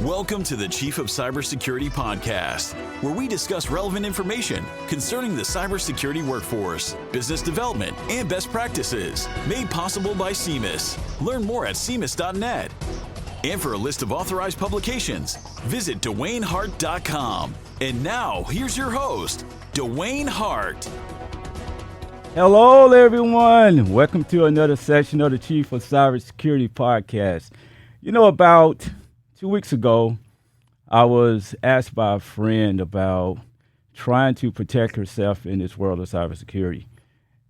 Welcome to the Chief of Cybersecurity podcast, where we discuss relevant information concerning the cybersecurity workforce, business development, and best practices, made possible by CMIS. Learn more at CMIS.net. And for a list of authorized publications, visit DewayneHart.com. And now, here's your host, Dewayne Hart. Hello, everyone. Welcome to another session of the Chief of Cybersecurity podcast. You know, about 2 weeks ago, I was asked by a friend about trying to protect herself in this world of cybersecurity.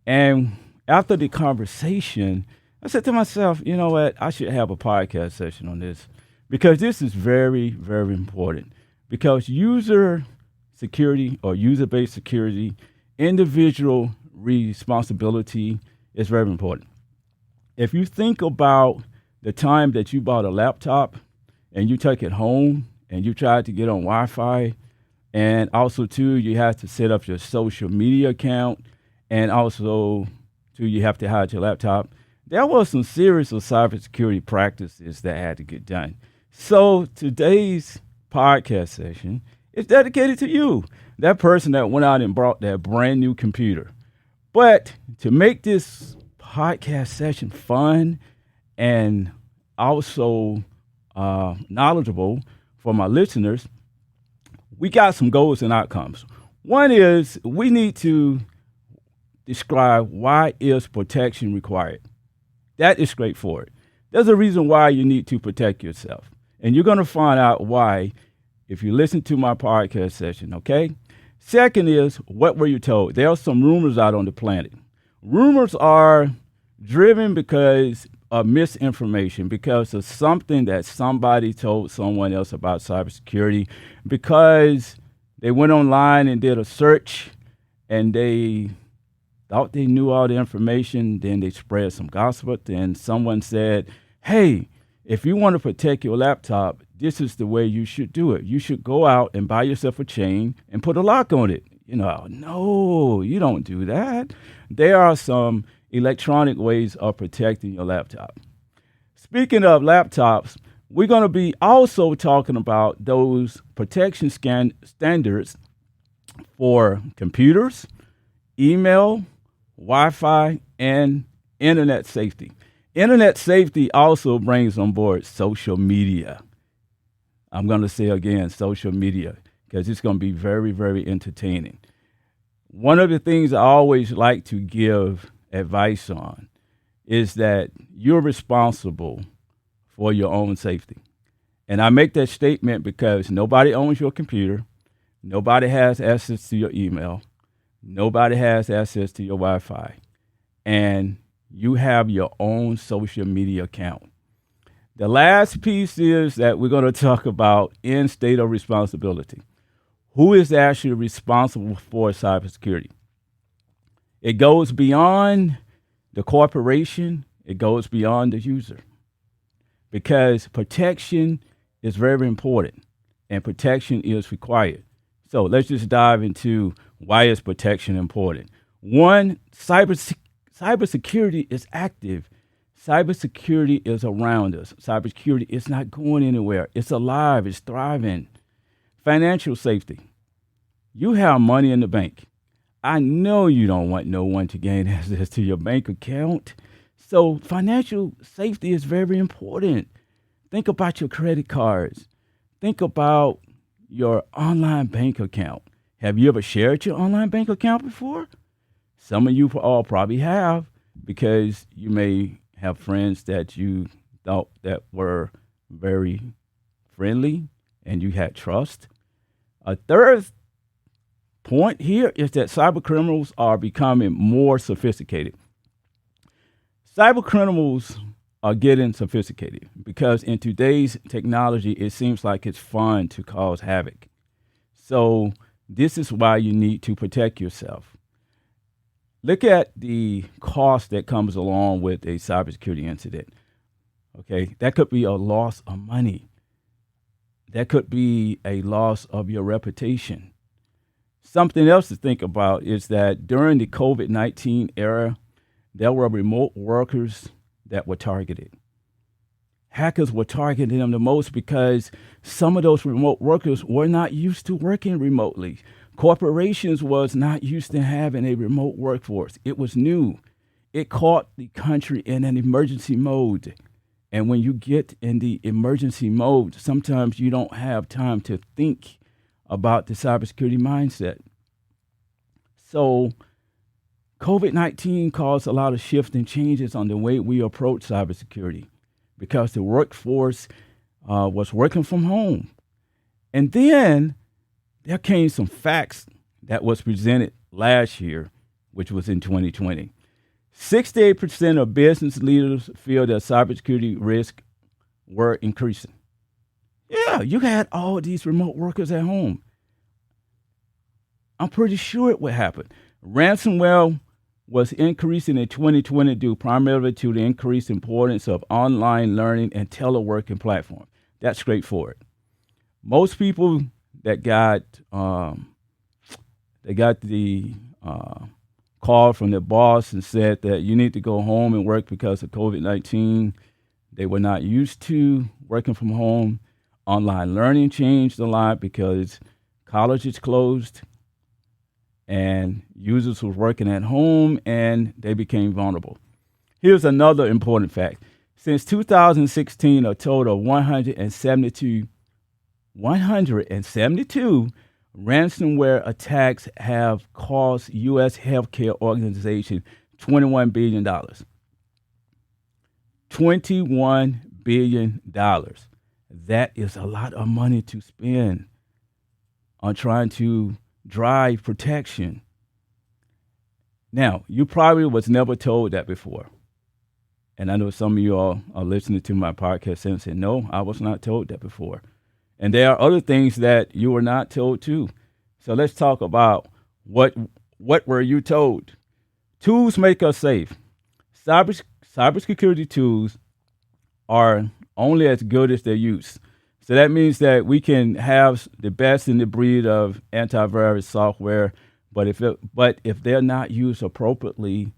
And after the conversation, I said to myself, you know what, I should have a podcast session on this because this is very, very important. Because user security or user-based security, individual responsibility is very important. If you think about the time that you bought a laptop and you took it home and you tried to get on Wi-Fi, and also too, you have to set up your social media account, and also too, you have to hide your laptop. There was some serious cybersecurity practices that had to get done. So today's podcast session is dedicated to you, that person that went out and bought that brand new computer. But to make this podcast session fun and also knowledgeable for my listeners, we got some goals and outcomes. One is we need to describe why is protection required. That is straightforward. There's a reason why you need to protect yourself. And you're going to find out why if you listen to my podcast session, okay? Second is, what were you told? There are some rumors out on the planet. Rumors are driven because of misinformation, because of something that somebody told someone else about cybersecurity, because they went online and did a search and they thought they knew all the information, then they spread some gossip, and someone said, hey, if you want to protect your laptop, this is the way you should do it. You should go out and buy yourself a chain and put a lock on it. You know, no, you don't do that. There are some electronic ways of protecting your laptop. Speaking of laptops, we're going to be also talking about those protection standards for computers, email, Wi-Fi, and internet safety. Internet safety also brings on board social media. I'm going to say again, social media, because it's going to be very, very entertaining. One of the things I always like to give advice on is that you're responsible for your own safety. And I make that statement because nobody owns your computer. Nobody has access to your email. Nobody has access to your Wi-Fi. And you have your own social media account. The last piece is that we're going to talk about in state of responsibility. Who is actually responsible for cybersecurity? It goes beyond the corporation. It goes beyond the user. Because protection is very important and protection is required. So let's just dive into why is protection important. One, cybersecurity is active. Cybersecurity is around us. Cybersecurity is not going anywhere. It's alive. It's thriving. Financial safety. You have money in the bank. I know you don't want no one to gain access to your bank account. So financial safety is very important. Think about your credit cards. Think about your online bank account. Have you ever shared your online bank account before? Some of you all probably have, because you may have friends that you thought that were very friendly and you had trust. A third point here is that cyber criminals are becoming more sophisticated. Cyber criminals are getting sophisticated because in today's technology, it seems like it's fun to cause havoc. So this is why you need to protect yourself. Look at the cost that comes along with a cybersecurity incident. Okay, that could be a loss of money. That could be a loss of your reputation. Something else to think about is that during the COVID-19 era, there were remote workers that were targeted. hackers were targeting them the most because some of those remote workers were not used to working remotely. Corporations was not used to having a remote workforce. It was new. It caught the country in an emergency mode. And when you get in the emergency mode, sometimes you don't have time to think about the cybersecurity mindset. So COVID-19 caused a lot of shifts and changes on the way we approach cybersecurity because the workforce was working from home. And then there came some facts that was presented last year, which was in 2020. 68% of business leaders feel that cybersecurity risks were increasing. Yeah, you had all these remote workers at home. I'm pretty sure it would happen. Ransomware was increasing in 2020 due primarily to the increased importance of online learning and teleworking platforms. That's straightforward. Most people that got the call from their boss and said that you need to go home and work because of COVID-19. They were not used to working from home. Online learning changed a lot because colleges closed and users were working at home and they became vulnerable. Here's another important fact. Since 2016, a total of 172 ransomware attacks have cost U.S. healthcare organizations $21 billion. $21 billion. That is a lot of money to spend on trying to drive protection. Now, you probably was never told that before. And I know some of you all are listening to my podcast and saying, no, I was not told that before. And there are other things that you were not told too. So let's talk about what were you told? Tools make us safe. Cybersecurity tools are only as good as their use. So that means that we can have the best in the breed of antivirus software, but if they're not used appropriately,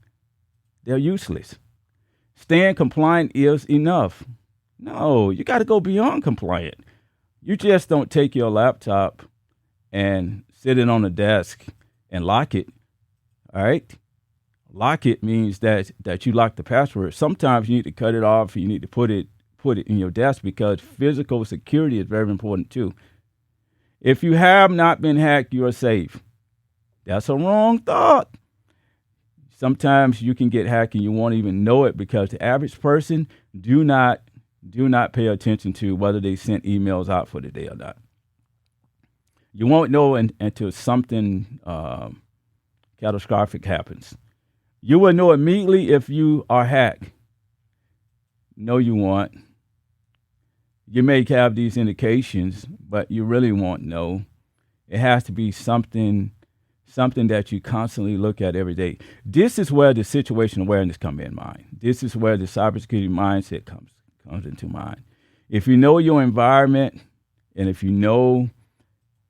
they're useless. Staying compliant is enough. No, you got to go beyond compliant. You just don't take your laptop and sit it on the desk and lock it. All right? Lock it means that you lock the password. Sometimes you need to cut it off. You need to put it in your desk because physical security is very important too. If you have not been hacked, you are safe. That's a wrong thought. Sometimes you can get hacked and you won't even know it because the average person do not pay attention to whether they sent emails out for the day or not. You won't know until something catastrophic happens. You will know immediately if you are hacked. No, you won't. You may have these indications, but you really won't know. It has to be something that you constantly look at every day. This is where the situational awareness comes in mind. This is where the cybersecurity mindset comes into mind. If you know your environment and if you know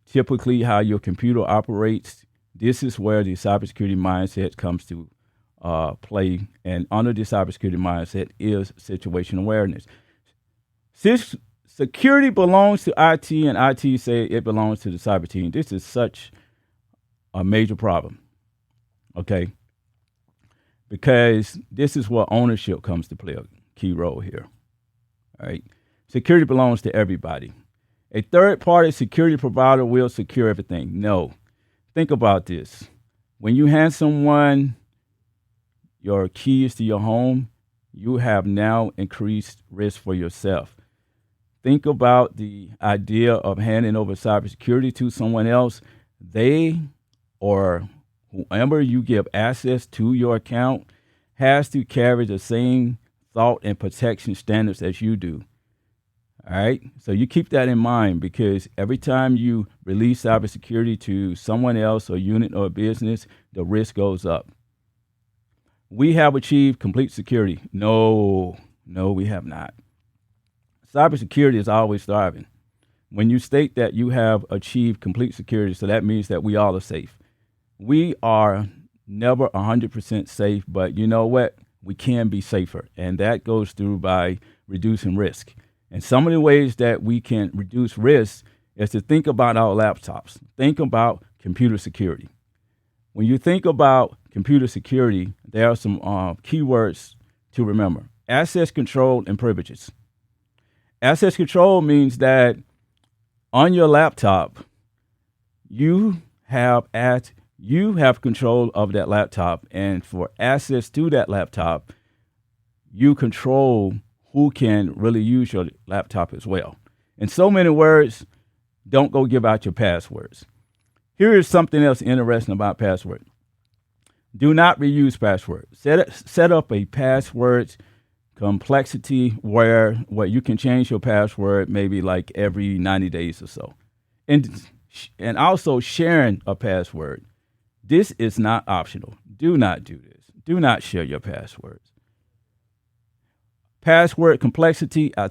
typically how your computer operates, this is where the cybersecurity mindset comes to play. And under the cybersecurity mindset is situational awareness. Security belongs to IT and IT say it belongs to the cyber team. This is such a major problem, okay? Because this is where ownership comes to play a key role here, all right? Security belongs to everybody. A third-party security provider will secure everything. No. Think about this. When you hand someone your keys to your home, you have now increased risk for yourself. Think about the idea of handing over cybersecurity to someone else. They or whoever you give access to your account has to carry the same thought and protection standards as you do. All right. So you keep that in mind because every time you release cybersecurity to someone else or unit or business, the risk goes up. We have achieved complete security. No, we have not. Cybersecurity is always thriving. When you state that you have achieved complete security, so that means that we all are safe. We are never 100% safe, but you know what? We can be safer. And that goes through by reducing risk. And some of the ways that we can reduce risk is to think about our laptops. Think about computer security. When you think about computer security, there are some keywords to remember. Access control and privileges. Access control means that on your laptop, you have control of that laptop, and for access to that laptop, you control who can really use your laptop as well. In so many words, don't go give out your passwords. Here is something else interesting about password. Do not reuse passwords. Set up a password complexity where you can change your password maybe like every 90 days or so. And also sharing a password. This is not optional. Do not do this. Do not share your passwords. Password complexity, I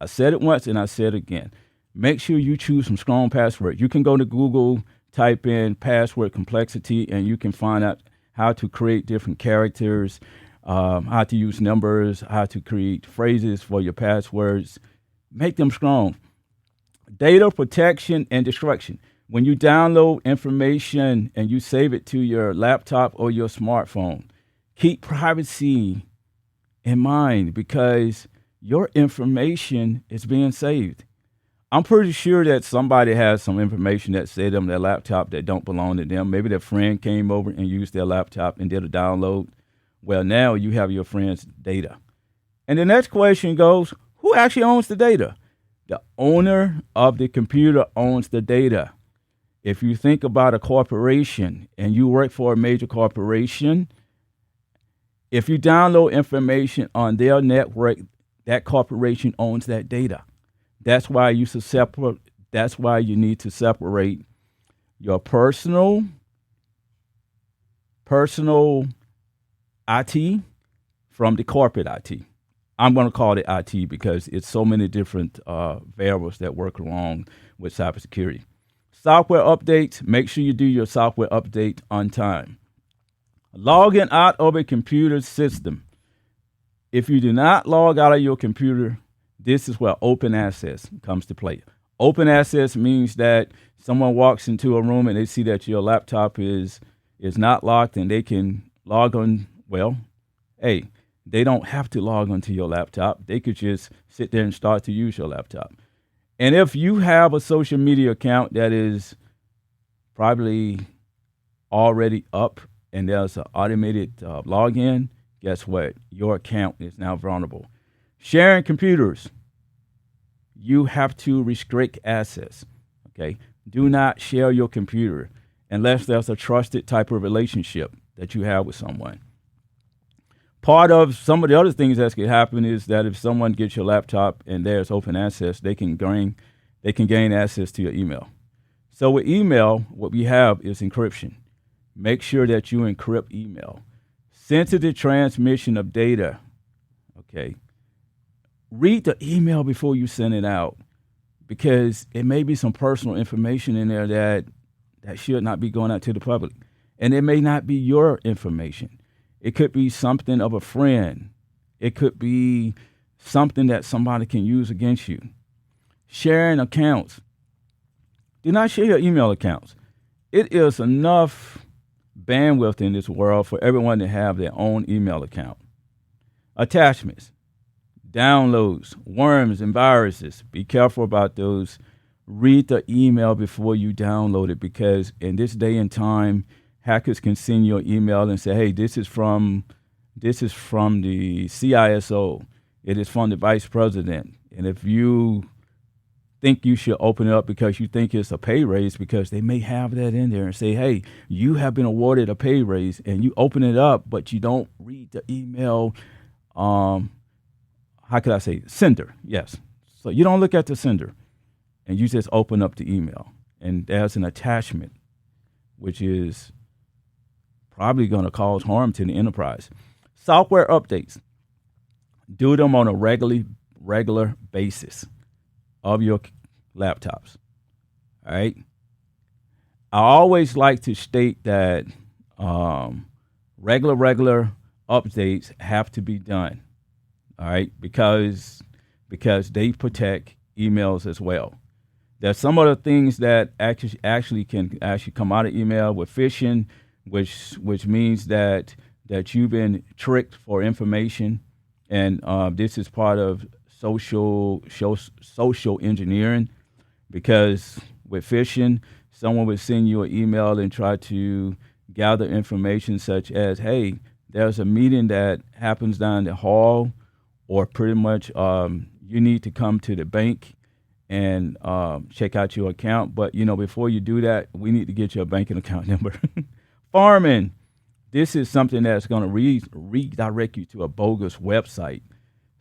said it once and I said it again. Make sure you choose some strong passwords. You can go to Google, type in password complexity, and you can find out how to create different characters, how to use numbers, how to create phrases for your passwords. Make them strong. Data protection and destruction. When you download information and you save it to your laptop or your smartphone, keep privacy in mind because your information is being saved. I'm pretty sure that somebody has some information that's saved on their laptop that don't belong to them. Maybe their friend came over and used their laptop and did a download. Well, now you have your friend's data. And the next question goes, who actually owns the data? The owner of the computer owns the data. If you think about a corporation and you work for a major corporation, if you download information on their network, that corporation owns that data. That's why you need to separate your personal IT from the corporate IT. I'm going to call it IT because it's so many different variables that work along with cybersecurity. Software updates, make sure you do your software update on time. Logging out of a computer system. If you do not log out of your computer, this is where open access comes to play. Open access means that someone walks into a room and they see that your laptop is not locked and they can log on. Well, hey, they don't have to log onto your laptop. They could just sit there and start to use your laptop. And if you have a social media account that is probably already up and there's an automated login, guess what? Your account is now vulnerable. Sharing computers, you have to restrict access, okay? Do not share your computer unless there's a trusted type of relationship that you have with someone. Part of some of the other things that could happen is that if someone gets your laptop and there's open access, they can gain access to your email. So with email, what we have is encryption. Make sure that you encrypt email. Sensitive transmission of data, okay? Read the email before you send it out because it may be some personal information in there that should not be going out to the public. And it may not be your information. It could be something of a friend. It could be something that somebody can use against you. Sharing accounts. Do not share your email accounts. It is enough bandwidth in this world for everyone to have their own email account. Attachments, downloads, worms, and viruses. Be careful about those. Read the email before you download it because in this day and time, hackers can send you an email and say, hey, this is from the CISO. It is from the vice president. And if you think you should open it up because you think it's a pay raise, because they may have that in there and say, hey, you have been awarded a pay raise, and you open it up, but you don't read the email. How could I say? Sender, yes. So you don't look at the sender, and you just open up the email, and there's an attachment, which is probably going to cause harm to the enterprise. Software updates. Do them on a regular basis of your laptops. All right. I always like to state that regular updates have to be done. all right, because they protect emails as well. There's some other things that actually can come out of email with phishing, which means that you've been tricked for information, and this is part of social engineering, because with phishing, someone would send you an email and try to gather information such as, hey, there's a meeting that happens down the hall, or pretty much you need to come to the bank and check out your account. But, before you do that, we need to get your banking account number. Farming, this is something that's going to redirect you to a bogus website.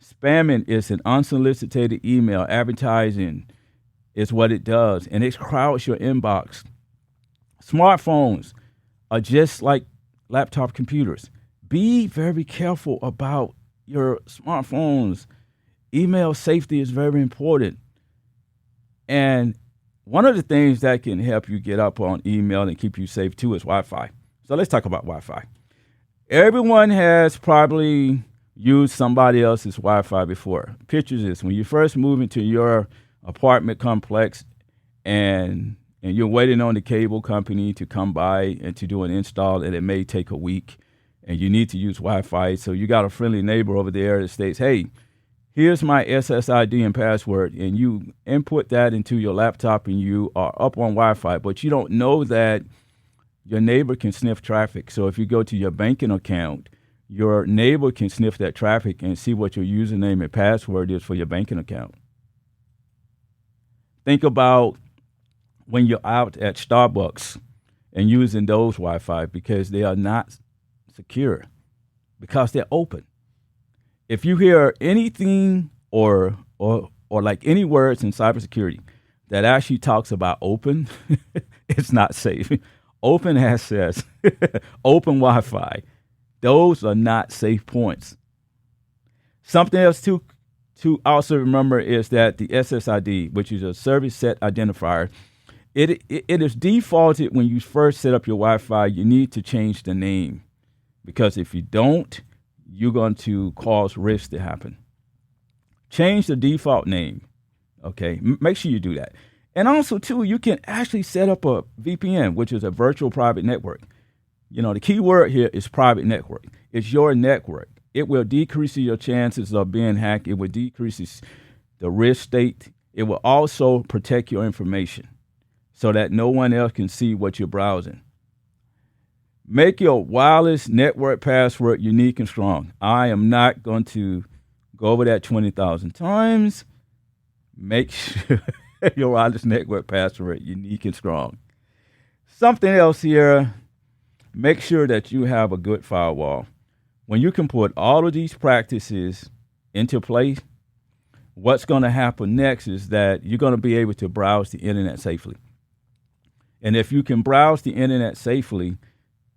Spamming is an unsolicited email. Advertising is what it does, and it crowds your inbox. Smartphones are just like laptop computers. Be very careful about your smartphones. Email safety is very important. And one of the things that can help you get up on email and keep you safe too is Wi-Fi. So let's talk about Wi-Fi. Everyone has probably used somebody else's Wi-Fi before. Picture this: when you first move into your apartment complex and you're waiting on the cable company to come by and to do an install, and it may take a week, and you need to use Wi-Fi. So you got a friendly neighbor over there that states, hey, here's my SSID and password, and you input that into your laptop and you are up on Wi-Fi, but you don't know that your neighbor can sniff traffic. So if you go to your banking account, your neighbor can sniff that traffic and see what your username and password is for your banking account. Think about when you're out at Starbucks and using those Wi-Fi, because they are not secure, because they're open. If you hear anything or like any words in cybersecurity that actually talks about open, it's not safe. Open access, open Wi-Fi, those are not safe points. Something else to also remember is that the SSID, which is a service set identifier, it is defaulted when you first set up your Wi-Fi. You need to change the name, because if you don't, you're going to cause risks to happen. Change the default name, okay? Make sure you do that. And also, too, you can actually set up a VPN, which is a virtual private network. The key word here is private network. It's your network. It will decrease your chances of being hacked. It will decrease the risk state. It will also protect your information so that no one else can see what you're browsing. Make your wireless network password unique and strong. I am not going to go over that 20,000 times. Make sure your wireless network password unique and strong. Something else here, make sure that you have a good firewall. When you can put all of these practices into place, what's going to happen next is that you're going to be able to browse the internet safely. And if you can browse the internet safely,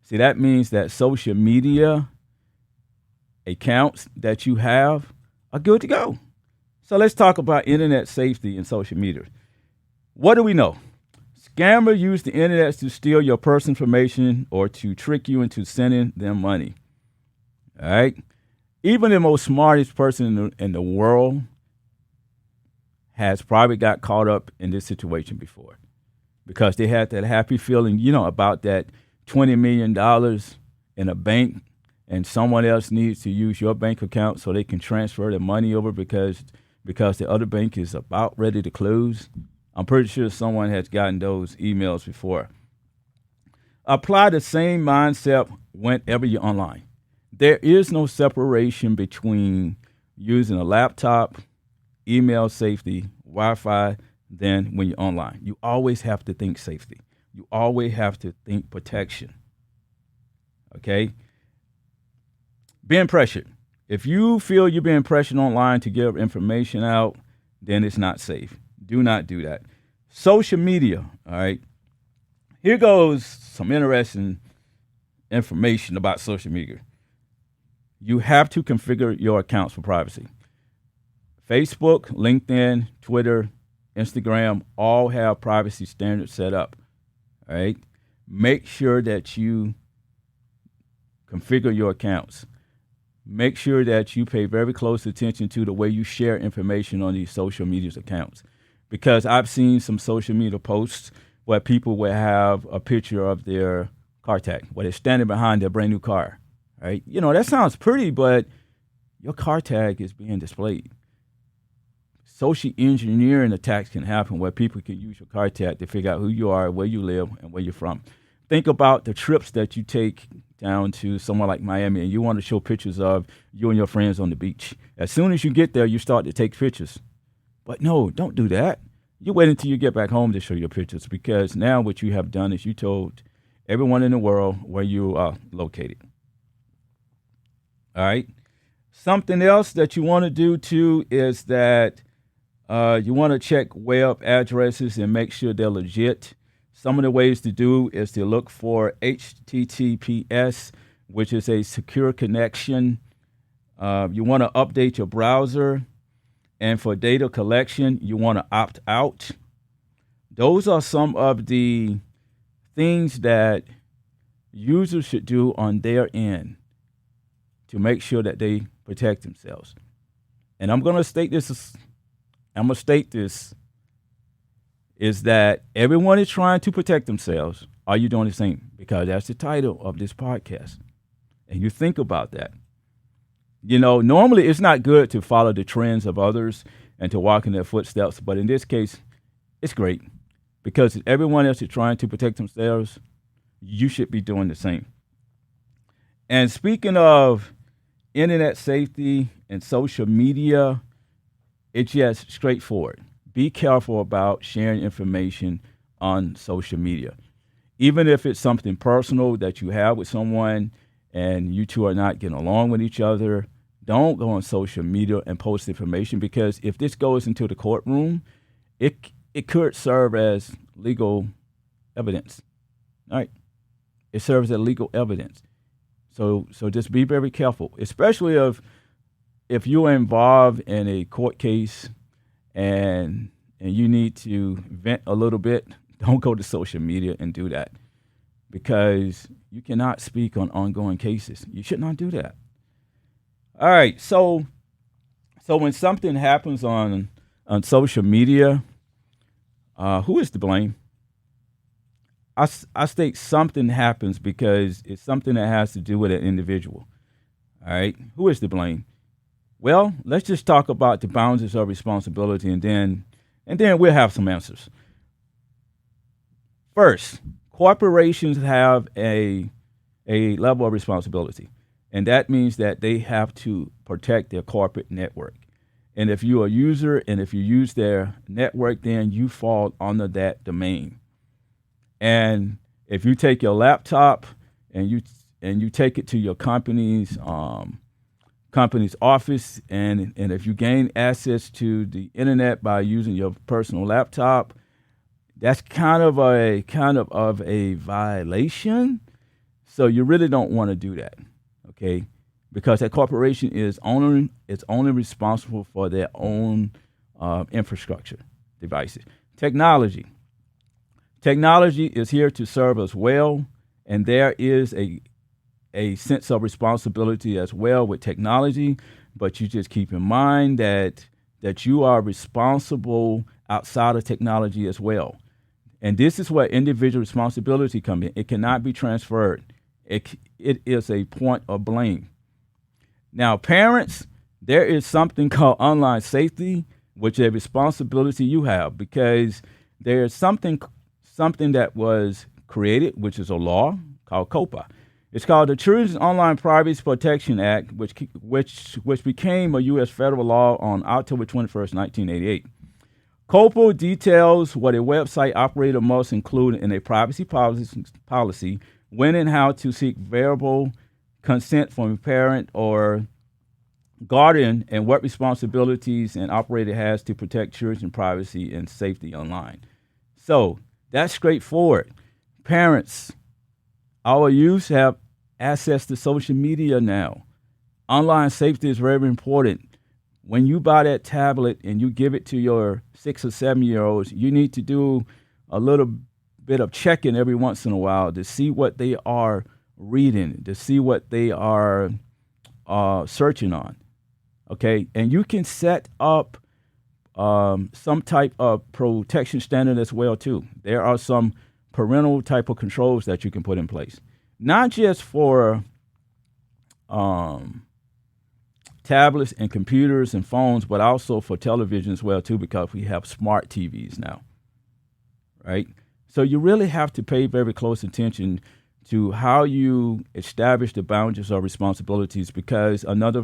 see, that means that social media accounts that you have are good to go. So let's talk about internet safety and social media. What do we know? Scammers use the internet to steal your personal information or to trick you into sending them money. All right? Even the most smartest person in the world has probably got caught up in this situation before, because they had that happy feeling, about that $20 million in a bank, and someone else needs to use your bank account so they can transfer the money over because the other bank is about ready to close. I'm pretty sure someone has gotten those emails before. Apply the same mindset whenever you're online. There is no separation between using a laptop, email safety, Wi-Fi, than when you're online. You always have to think safety. You always have to think protection. Okay? Being pressured. If you feel you're being pressured online to give information out, then it's not safe. Do not do that. Social media, all right? Here goes some interesting information about social media. You have to configure your accounts for privacy. Facebook, LinkedIn, Twitter, Instagram all have privacy standards set up. All right. Make sure that you configure your accounts. make sure that you pay very close attention to the way you share information on these social media accounts. Because I've seen some social media posts where people will have a picture of their car tag, where they're standing behind their brand new car, right? You know, that sounds pretty, but your car tag is being displayed. Social engineering attacks can happen where people can use your car tag to figure out who you are, where you live, and where you're from. Think about the trips that you take down to somewhere like Miami and you want to show pictures of you and your friends on the beach. As soon as you get there, you start to take pictures. But no, don't do that. You wait until you get back home to show your pictures, because now what you have done is you told everyone in the world where you are located. All right. Something else that you want to do too is that you want to check web addresses and make sure they're legit. Some of the ways to do is to look for HTTPS, which is a secure connection. You want to update your browser. And for data collection, you want to opt out. Those are some of the things that users should do on their end to make sure that they protect themselves. And I'm going to state this, is that everyone is trying to protect themselves. Are you doing the same? Because that's the title of this podcast. And you think about that. You know, normally it's not good to follow the trends of others and to walk in their footsteps. But in this case, it's great, because if everyone else is trying to protect themselves, you should be doing the same. And speaking of internet safety and social media, it's just straightforward. Be careful about sharing information on social media. Even if it's something personal that you have with someone and you two are not getting along with each other, don't go on social media and post information, because if this goes into the courtroom, it could serve as legal evidence. All right. It serves as legal evidence. So just be very careful, especially if you're involved in a court case and you need to vent a little bit. Don't go to social media and do that, because you cannot speak on ongoing cases. You should not do that. All right, so when something happens on social media, who is to blame? I state something happens because it's something that has to do with an individual. All right, who is to blame? Well, let's just talk about the boundaries of responsibility, and then we'll have some answers. First, corporations have a level of responsibility, and that means that they have to protect their corporate network. And if you're a user and if you use their network, then you fall under that domain. And if you take your laptop and you take it to your company's office, and if you gain access to the internet by using your personal laptop, that's kind of a violation. So you really don't want to do that, okay? Because that corporation is only responsible for their own infrastructure devices. Technology is here to serve us well, and there is a sense of responsibility as well with technology. But you just keep in mind that you are responsible outside of technology as well. And this is where individual responsibility comes in. It cannot be transferred. It is a point of blame. Now, parents, there is something called online safety, which is a responsibility you have, because there is something that was created, which is a law called COPPA. It's called the Children's Online Privacy Protection Act, which became a U.S. federal law on October 21st, 1988. COPPA details what a website operator must include in a privacy policy, when and how to seek verbal consent from a parent or guardian, and what responsibilities an operator has to protect children's privacy and safety online. So that's straightforward. Parents, our youth have access to social media now. Online safety is very important. When you buy that tablet and you give it to your 6 or 7-year-olds, you need to do a little bit of checking every once in a while to see what they are reading, to see what they are searching on. Okay, and you can set up some type of protection standard as well too. There are some parental type of controls that you can put in place, not just for tablets and computers and phones, but also for television as well too, because we have smart TVs now, right? So you really have to pay very close attention to how you establish the boundaries of responsibilities, because another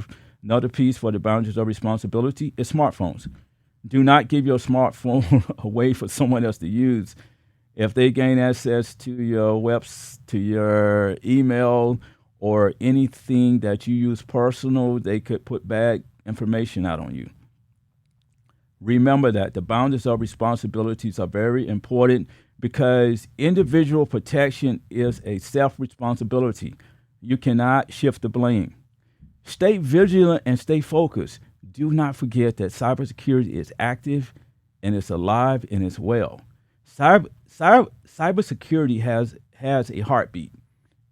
piece for the boundaries of responsibility is smartphones. Do not give your smartphone away for someone else to use. If they gain access to your to your email or anything that you use personal, they could put bad information out on you. Remember that the boundaries of responsibilities are very important, because individual protection is a self-responsibility. You cannot shift the blame. Stay vigilant and stay focused. Do not forget that cybersecurity is active and it's alive and it's well. Cybersecurity has a heartbeat,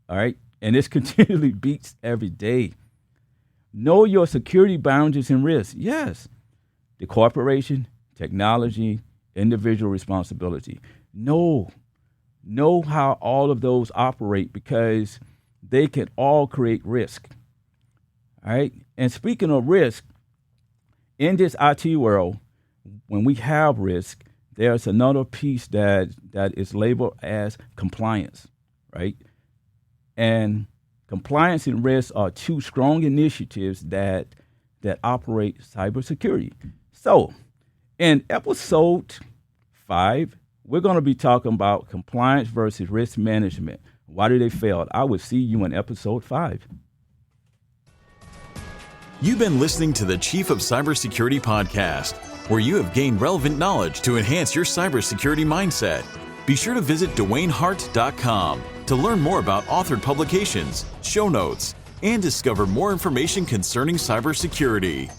all right? And this continually beats every day. Know your security boundaries and risks. Yes, the corporation, technology, individual responsibility. Know how all of those operate, because they can all create risk. All right. And speaking of risk, in this IT world, when we have risk, there's another piece that is labeled as compliance, right? And compliance and risk are two strong initiatives that operate cybersecurity. So, in episode 5, we're going to be talking about compliance versus risk management. Why do they fail? I will see you in episode 5. You've been listening to the Chief of Cybersecurity podcast, where you have gained relevant knowledge to enhance your cybersecurity mindset. Be sure to visit DewayneHart.com to learn more about authored publications, show notes, and discover more information concerning cybersecurity.